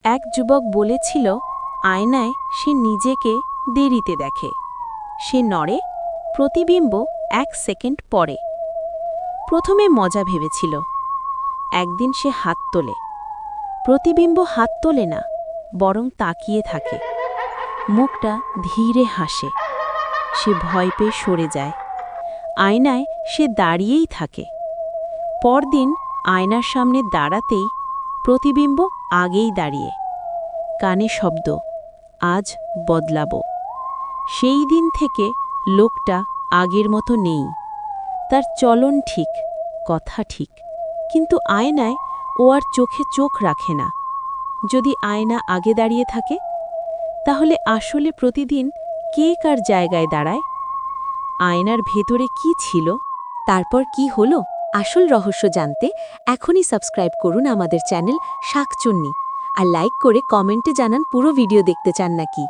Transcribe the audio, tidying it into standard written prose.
এক যুবক বলেছিল আয়নায় সে নিজেকে দেরিতে দেখে। সে নড়ে, প্রতিবিম্ব 1 সেকেন্ড পরে। প্রথমে মজা ভেবেছিল। একদিন সে হাত তোলে। প্রতিবিম্ব হাত তোলে না, বরং তাকিয়ে থাকে। মুখটা ধীরে হাসে। সে ভয় পেয়ে সরে যায়। আয়নায় সে দাঁড়িয়েই থাকে। পরদিন আয়নার সামনে দাঁড়াতেই প্রতিবিম্ব আগেই দাঁড়িয়ে। কানে শব্দ, আজ বদলাবো। সেই দিন থেকে লোকটা আগের মতো নেই। তার চলন ঠিক, কথা ঠিক, কিন্তু আয়নায় ও আর চোখে চোখ রাখে না। যদি আয়না আগে দাঁড়িয়ে থাকে, তাহলে আসলে প্রতিদিন কে কার জায়গায় দাঁড়ায়? আয়নার ভেতরে কি ছিল? তারপর কি হলো? আসল রহস্য জানতে এখনই সাবস্ক্রাইব করুন আমাদের চ্যানেল শাকচুন্নি আর লাইক করে কমেন্টে জানান পুরো ভিডিও দেখতে চান নাকি।